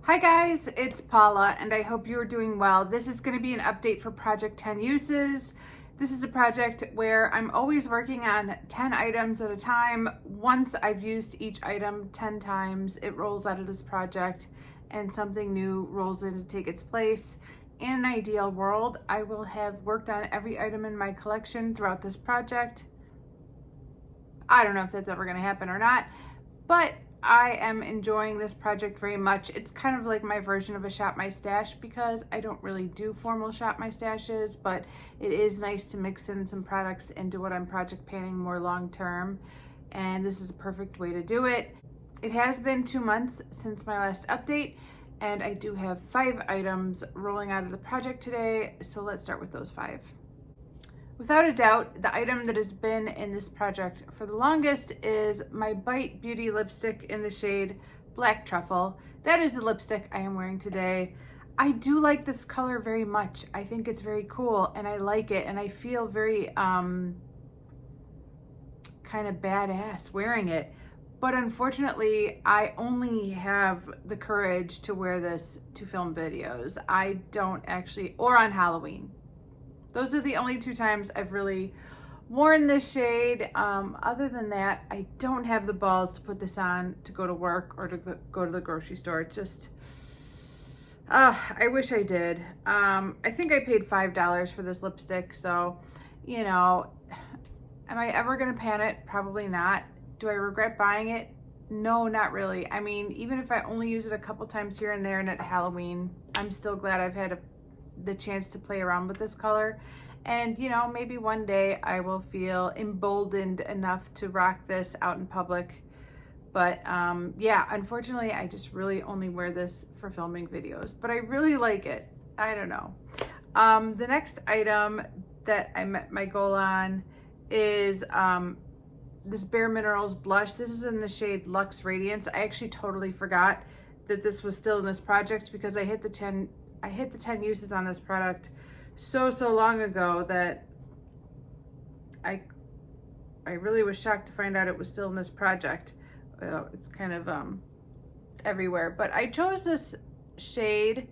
Hi guys, it's Paula and I hope you are doing well. This is going to be an update for Project 10 Uses. This is a project where I'm always working on 10 items at a time. Once I've used each item 10 times, it rolls out of this project and something new rolls in to take its place. In an ideal world, I will have worked on every item in my collection throughout this project. I don't know if that's ever going to happen or not, but I am enjoying this project very much. It's kind of like my version of a Shop My Stash because I don't really do formal Shop My Stashes, but it is nice to mix in some products into what I'm project panning more long term, and this is a perfect way to do it. It has been 2 months since my last update, and I do have 5 items rolling out of the project today, so let's start with those 5. Without a doubt, the item that has been in this project for the longest is my Bite Beauty lipstick in the shade Black Truffle. That is the lipstick I am wearing today. I do like this color very much. I think it's very cool and I like it, and I feel very kind of badass wearing it. But unfortunately, I only have the courage to wear this to film videos. I don't actually, or on Halloween. Those are the only 2 times I've really worn this shade. Other than that, I don't have the balls to put this on to go to work or to go to the grocery store. It's just, I wish I did. I think I paid $5 for this lipstick, so, you know, am I ever gonna pan it? Probably not. Do I regret buying it? No, not really. I mean, even if I only use it a couple times here and there and at Halloween, I'm still glad I've had the chance to play around with this color. And you know, maybe one day I will feel emboldened enough to rock this out in public. But yeah, unfortunately I just really only wear this for filming videos, but I really like it. I don't know. The next item that I met my goal on is this Bare Minerals blush. This is in the shade Luxe Radiance. I actually totally forgot that this was still in this project because I hit the 10 uses on this product so long ago that I really was shocked to find out it was still in this project. It's kind of everywhere, but I chose this shade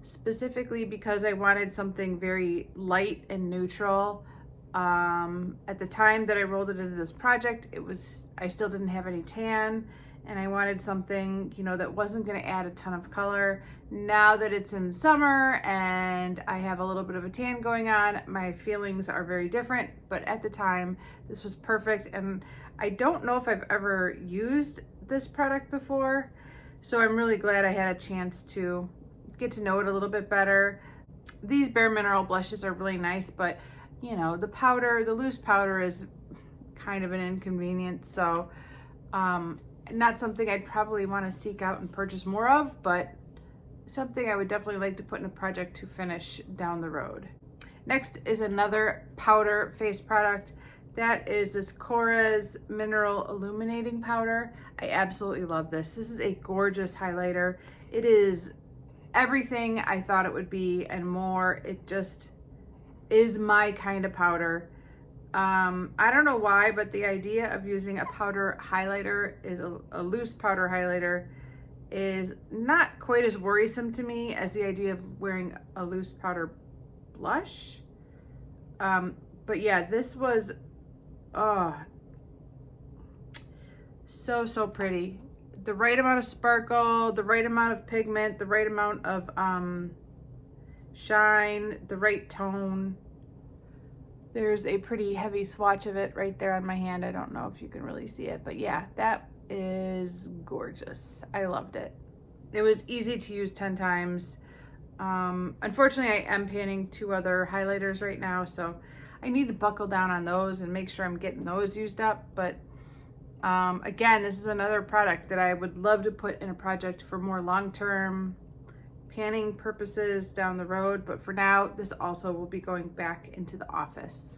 specifically because I wanted something very light and neutral. At the time that I rolled it into this project, I still didn't have any tan, and I wanted something, you know, that wasn't going to add a ton of color. Now that it's in summer and I have a little bit of a tan going on, my feelings are very different, but at the time this was perfect. And I don't know if I've ever used this product before, so I'm really glad I had a chance to get to know it a little bit better. These Bare Mineral blushes are really nice, but you know, the loose powder is kind of an inconvenience, so not something I'd probably want to seek out and purchase more of, but something I would definitely like to put in a project to finish down the road. Next is another powder face product. That is this Korres Mineral Illuminating Powder. I absolutely love this. This is a gorgeous highlighter. It is everything I thought it would be and more. It just is my kind of powder. I don't know why, but the idea of using a powder highlighter is a loose powder highlighter is not quite as worrisome to me as the idea of wearing a loose powder blush. But yeah, this was so pretty. The right amount of sparkle, the right amount of pigment, the right amount of shine, the right tone. There's a pretty heavy swatch of it right there on my hand. I don't know if you can really see it, but yeah, that is gorgeous. I loved it. It was easy to use 10 times. Unfortunately, I am panning 2 other highlighters right now, so I need to buckle down on those and make sure I'm getting those used up. But again, this is another product that I would love to put in a project for more long-term panning purposes down the road, but for now, this also will be going back into the office.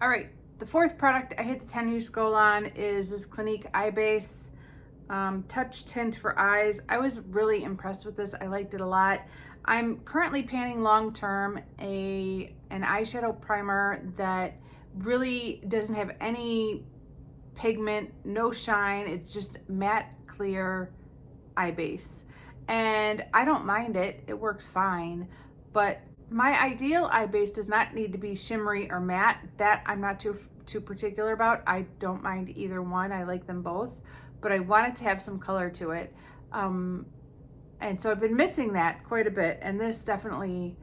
All right, the 4th product I hit the 10 use goal on is this Clinique Eye Base Touch Tint for Eyes. I was really impressed with this. I liked it a lot. I'm currently panning long-term an eyeshadow primer that really doesn't have any pigment, no shine. It's just matte clear eye base. and I don't mind it. It works fine, but my ideal eye base does not need to be shimmery or matte. That I'm not too particular about. I don't mind either one. I like them both, but I wanted to have some color to it. And so I've been missing that quite a bit, and this definitely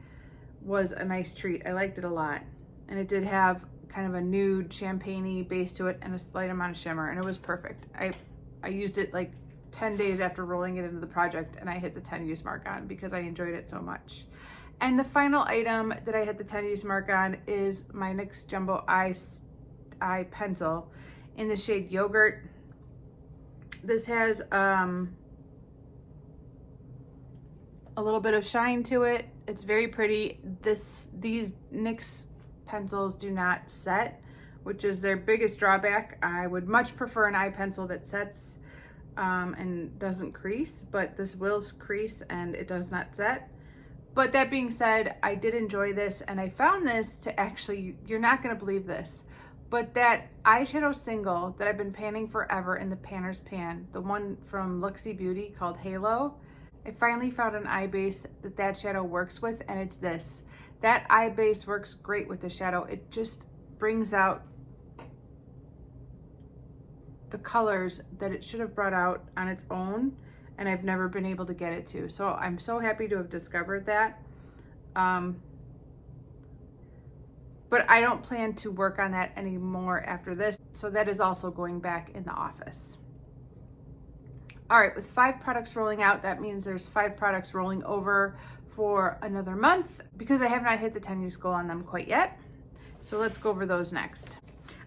was a nice treat. I liked it a lot, and it did have kind of a nude champagne-y base to it and a slight amount of shimmer, and it was perfect. I used it like 10 days after rolling it into the project, and I hit the 10 use mark on because I enjoyed it so much. And the final item that I hit the 10 use mark on is my NYX Jumbo Eye Pencil in the shade Yogurt. This has a little bit of shine to it. It's very pretty. These NYX pencils do not set, which is their biggest drawback. I would much prefer an eye pencil that sets and doesn't crease, but this will crease and it does not set. But that being said, I did enjoy this, and I found this to actually, you're not gonna believe this, but that eyeshadow single that I've been panning forever in the Panner's Pan, the one from Luxie Beauty called Halo, I finally found an eye base that shadow works with, and it's this. That eye base works great with the shadow. It just brings out the colors that it should have brought out on its own, and I've never been able to get it to. So I'm so happy to have discovered that. But I don't plan to work on that anymore after this. So that is also going back in the office. All right, with 5 products rolling out, that means there's 5 products rolling over for another month because I have not hit the 10 use goal on them quite yet. So let's go over those next.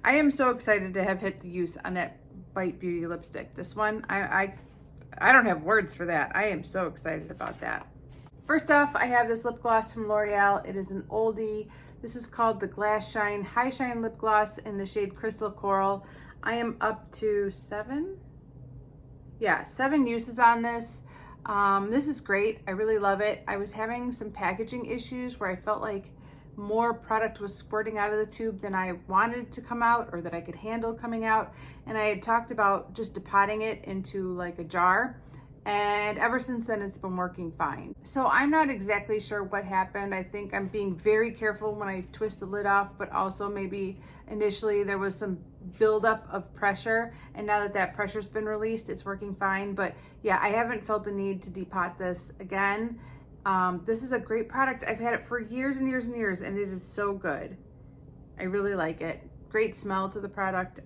I am so excited to have hit the use on that Bite Beauty lipstick. This one, I don't have words for that. I am so excited about that. First off, I have this lip gloss from L'Oreal. It is an oldie. This is called the Glass Shine High Shine Lip Gloss in the shade Crystal Coral. I am up to 7 uses on this. This is great. I really love it. I was having some packaging issues where I felt like more product was squirting out of the tube than I wanted to come out or that I could handle coming out. And I had talked about just depotting it into like a jar. And ever since then, it's been working fine. So I'm not exactly sure what happened. I think I'm being very careful when I twist the lid off, but also maybe initially there was some buildup of pressure. And now that that pressure's been released, it's working fine. But yeah, I haven't felt the need to depot this again. This is a great product. I've had it for years and years and years, and it is so good. I really like it. Great smell to the product.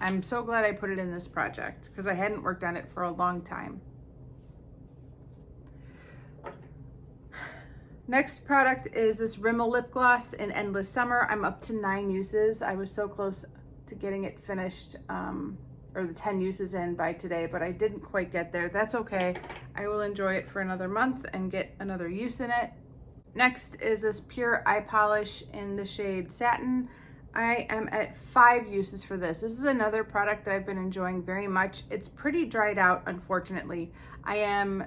I'm so glad I put it in this project because I hadn't worked on it for a long time. Next product is this Rimmel lip gloss in Endless Summer. I'm up to 9 uses. I was so close to getting it finished, or the 10 uses in by today, but I didn't quite get there. That's okay. I will enjoy it for another month and get another use in it. Next is this Pure Eye Polish in the shade Satin. I am at 5 uses for this. This is another product that I've been enjoying very much. It's pretty dried out, unfortunately. I am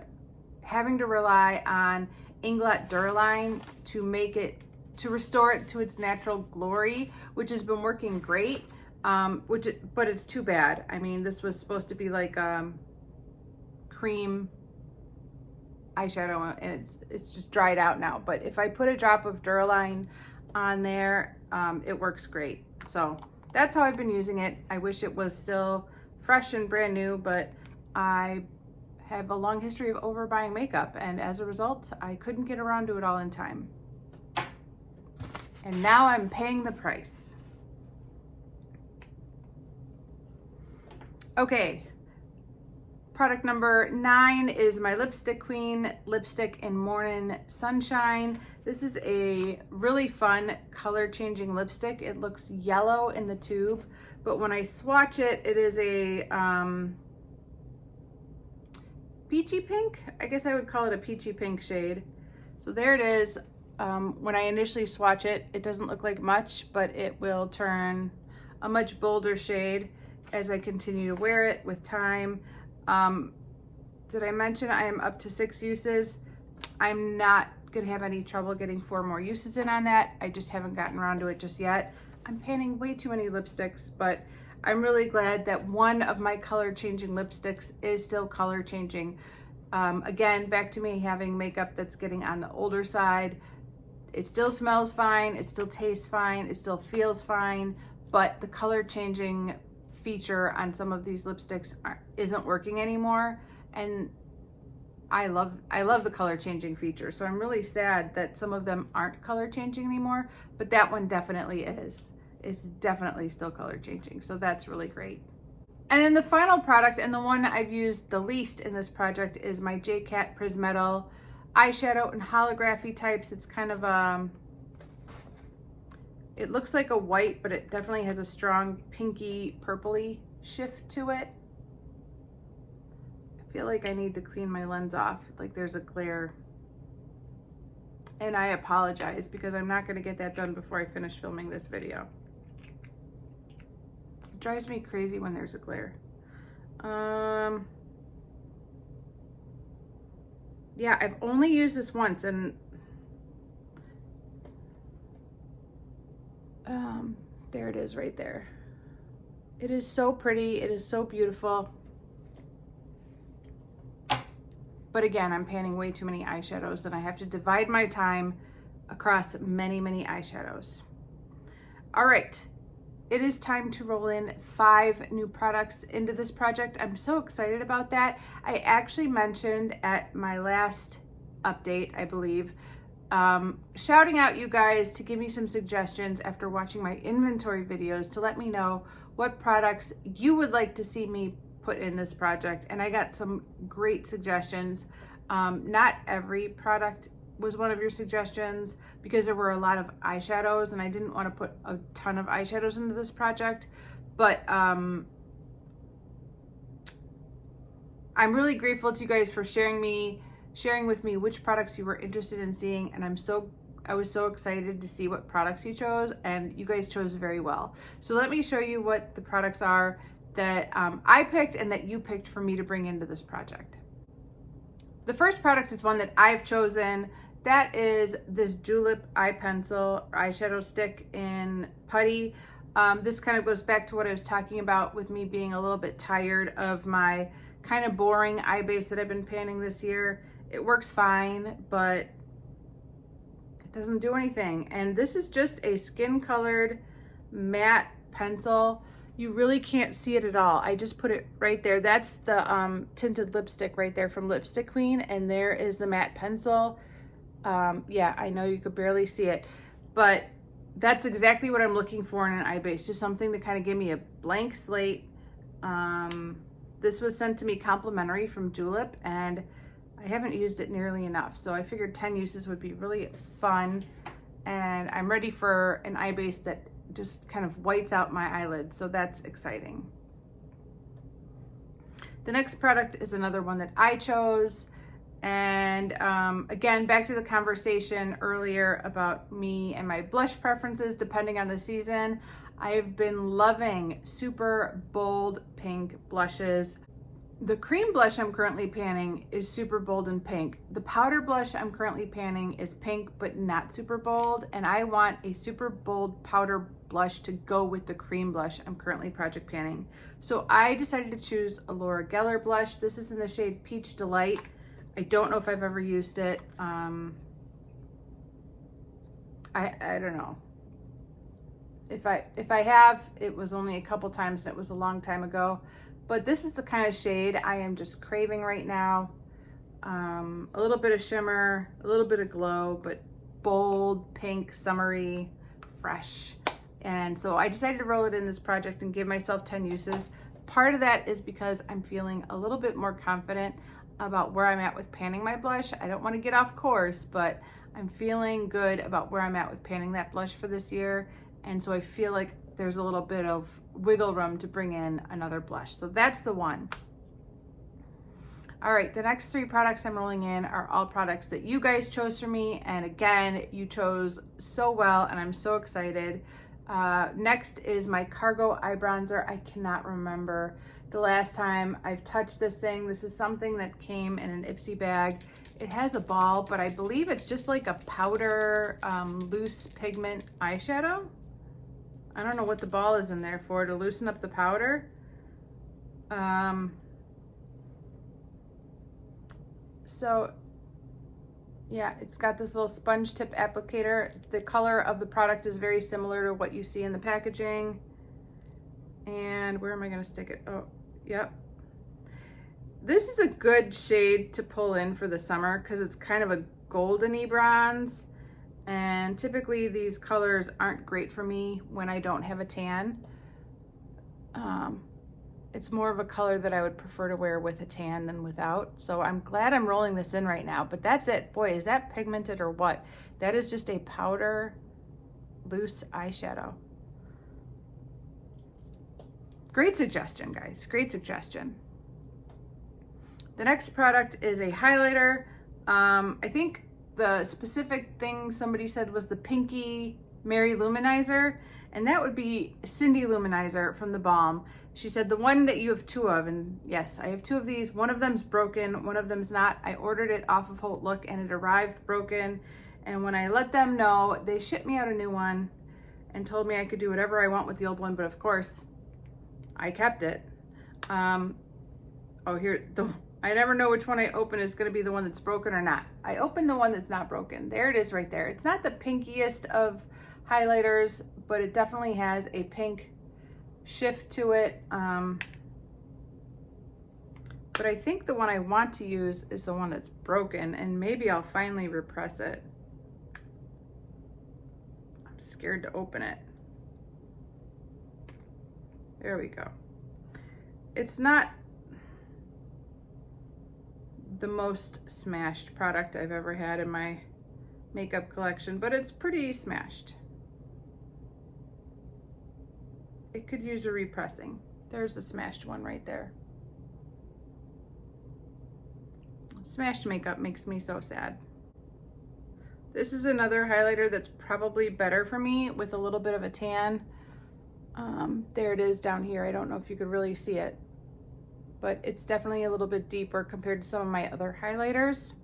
having to rely on Inglot Duraline to restore it to its natural glory, which has been working great. But it's too bad. I mean, this was supposed to be like cream eyeshadow, and it's just dried out now. But if I put a drop of Duraline on there, it works great. So that's how I've been using it. I wish it was still fresh and brand new, but I have a long history of overbuying makeup, and as a result, I couldn't get around to it all in time. And now I'm paying the price. Okay, product number 9 is my Lipstick Queen lipstick in Morning Sunshine. This is a really fun color changing lipstick. It looks yellow in the tube, but when I swatch it, it is a peachy pink. I guess I would call it a peachy pink shade. So there it is. When I initially swatch it, it doesn't look like much, but it will turn a much bolder shade as I continue to wear it with time. Did I mention I am up to 6 uses? I'm not gonna have any trouble getting 4 more uses in on that. I just haven't gotten around to it just yet. I'm panning way too many lipsticks, but I'm really glad that one of my color changing lipsticks is still color changing. Again, back to me having makeup that's getting on the older side. It still smells fine, it still tastes fine, it still feels fine, but the color changing feature on some of these lipsticks isn't working anymore. And I love the color changing feature. So I'm really sad that some of them aren't color changing anymore, but that one definitely is. It's definitely still color changing. So that's really great. And then the final product, and the one I've used the least in this project, is my J-Cat Prismetal eyeshadow and holography types. It's kind of it looks like a white, but it definitely has a strong pinky purpley shift to it. I feel like I need to clean my lens off, like there's a glare. And I apologize because I'm not going to get that done before I finish filming this video. It drives me crazy when there's a glare. Yeah, I've only used this once, and there it is right there. It is so pretty. It is so beautiful. But again, I'm panning way too many eyeshadows, and I have to divide my time across many, many eyeshadows. All right, it is time to roll in 5 new products into this project. I'm so excited about that. I actually mentioned at my last update, I believe, shouting out you guys to give me some suggestions after watching my inventory videos to let me know what products you would like to see me put in this project. And I got some great suggestions. Not every product was one of your suggestions because there were a lot of eyeshadows and I didn't want to put a ton of eyeshadows into this project, but I'm really grateful to you guys for sharing with me which products you were interested in seeing, and I was so excited to see what products you chose, and you guys chose very well. So let me show you what the products are that I picked and that you picked for me to bring into this project. The first product is one that I've chosen. That is this Julep eye pencil or eyeshadow stick in Putty. This kind of goes back to what I was talking about with me being a little bit tired of my kind of boring eye base that I've been panning this year. It works fine, but it doesn't do anything. And this is just a skin colored matte pencil. You really can't see it at all. I just put it right there. That's the tinted lipstick right there from Lipstick Queen, and there is the matte pencil. Yeah, I know you could barely see it, but that's exactly what I'm looking for in an eye base, just something to kind of give me a blank slate. This was sent to me complimentary from Julep, and I haven't used it nearly enough, so I figured 10 uses would be really fun, and I'm ready for an eye base that just kind of whites out my eyelids, so that's exciting. The next product is another one that I chose, and again, back to the conversation earlier about me and my blush preferences depending on the season. I've been loving super bold pink blushes. The cream blush I'm currently panning is super bold and pink. The powder blush I'm currently panning is pink but not super bold, and I want a super bold powder blush to go with the cream blush I'm currently project panning. So I decided to choose a Laura Geller blush. This is in the shade Peach Delight. I don't know if I've ever used it. I don't know. If I have, it was only a couple times and it was a long time ago. But this is the kind of shade I am just craving right now. A little bit of shimmer, a little bit of glow, but bold, pink, summery, fresh. And so I decided to roll it in this project and give myself 10 uses. Part of that is because I'm feeling a little bit more confident about where I'm at with panning my blush. I don't want to get off course, but I'm feeling good about where I'm at with panning that blush for this year. And so I feel like there's a little bit of wiggle room to bring in another blush. So that's the one. All right, the next 3 products I'm rolling in are all products that you guys chose for me. And again, you chose so well, and I'm so excited. Next is my Cargo Eye Bronzer. I cannot remember the last time I've touched this thing. This is something that came in an Ipsy bag. It has a ball, but I believe it's just like a powder, loose pigment eyeshadow. I don't know what the ball is in there for, to loosen up the powder. So yeah, it's got this little sponge tip applicator. The color of the product is very similar to what you see in the packaging. And where am I gonna stick it? Oh, yep. This is a good shade to pull in for the summer because it's kind of a goldeny bronze. And typically these colors aren't great for me when I don't have a tan. It's more of a color that I would prefer to wear with a tan than without. So I'm glad I'm rolling this in right now, but that's it. Boy, is that pigmented or what? That is just a powder loose eyeshadow. Great suggestion, guys, great suggestion. The next product is a highlighter. I think the specific thing somebody said was the Pinky Mary Luminizer, and that would be Cindy Luminizer from the Balm. She said the one that you have two of, and yes, I have two of these. One of them's broken, one of them's not. I ordered it off of Holt Look and it arrived broken. And when I let them know, they shipped me out a new one and told me I could do whatever I want with the old one, but of course, I kept it. Oh, here, I never know which one I open is gonna be the one that's broken or not. I opened the one that's not broken. There it is right there. It's not the pinkiest of highlighters, but it definitely has a pink shift to it. But I think the one I want to use is the one that's broken, and maybe I'll finally repress it. I'm scared to open it. There we go. It's not the most smashed product I've ever had in my makeup collection, but it's pretty smashed. It could use a repressing. There's a smashed one right there. Smashed makeup makes me so sad. This is another highlighter that's probably better for me with a little bit of a tan. There it is down here. I don't know if you could really see it, but it's definitely a little bit deeper compared to some of my other highlighters.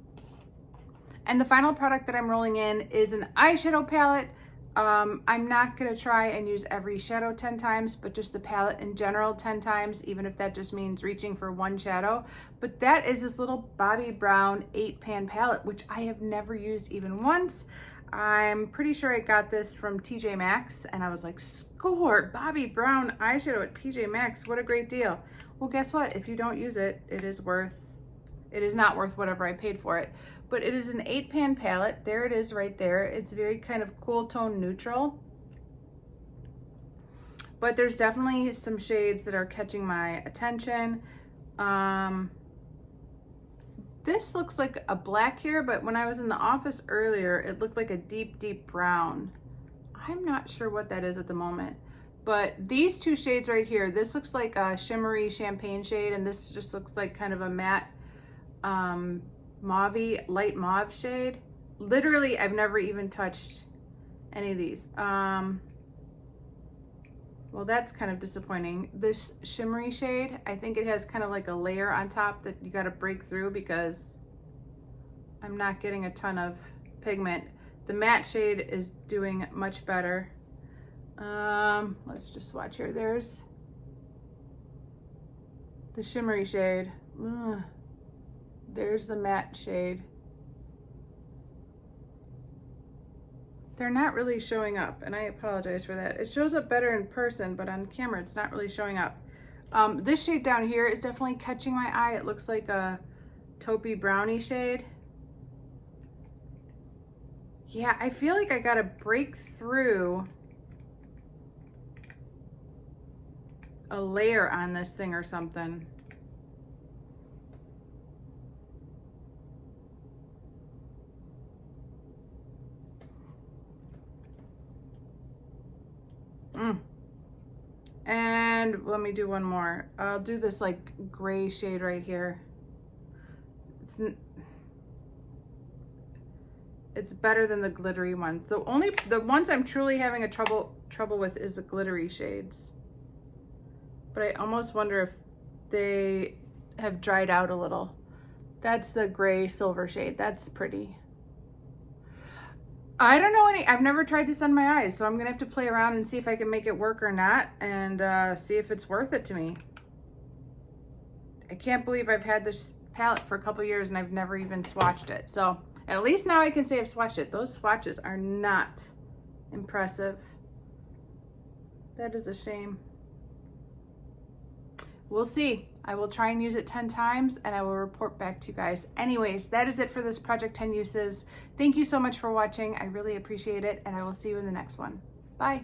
And the final product that I'm rolling in is an eyeshadow palette. I'm not gonna try and use every shadow 10 times, but just the palette in general 10 times, even if that just means reaching for one shadow. But that is this little Bobbi Brown 8-pan palette, which I have never used even once. I'm pretty sure I got this from TJ Maxx, and I was like, score, Bobbi Brown eyeshadow at TJ Maxx, what a great deal. Well, guess what? If you don't use it, it is not worth whatever I paid for it. But it is an 8-pan palette. There it is right there. It's very kind of cool tone neutral. But there's definitely some shades that are catching my attention. This looks like a black here, but when I was in the office earlier, it looked like a deep, deep brown. I'm not sure what that is at the moment. But these two shades right here, this looks like a shimmery champagne shade, and this just looks like kind of a matte mauve-y, light mauve shade. Literally, I've never even touched any of these. Well, that's kind of disappointing. This shimmery shade, I think it has kind of like a layer on top that you got to break through because I'm not getting a ton of pigment. The matte shade is doing much better. Let's just swatch here. There's the shimmery shade. Ugh. There's the matte shade. They're not really showing up, and I apologize for that. It shows up better in person, but on camera it's not really showing up. This shade down here is definitely catching my eye. It looks like a taupey brownie shade. Yeah, I feel like I gotta break through a layer on this thing or something. And let me do one more. I'll do this like gray shade right here. It's better than the glittery ones. The ones I'm truly having a trouble with is the glittery shades. But I almost wonder if they have dried out a little. That's the gray silver shade. That's pretty. I don't know I've never tried this on my eyes, so I'm gonna have to play around and see if I can make it work or not, and see if it's worth it to me. I can't believe I've had this palette for a couple years and I've never even swatched it. So at least now I can say I've swatched it. Those swatches are not impressive. That is a shame. We'll see. I will try and use it 10 times and I will report back to you guys. Anyways, that is it for this Project 10 Uses. Thank you so much for watching. I really appreciate it and I will see you in the next one. Bye.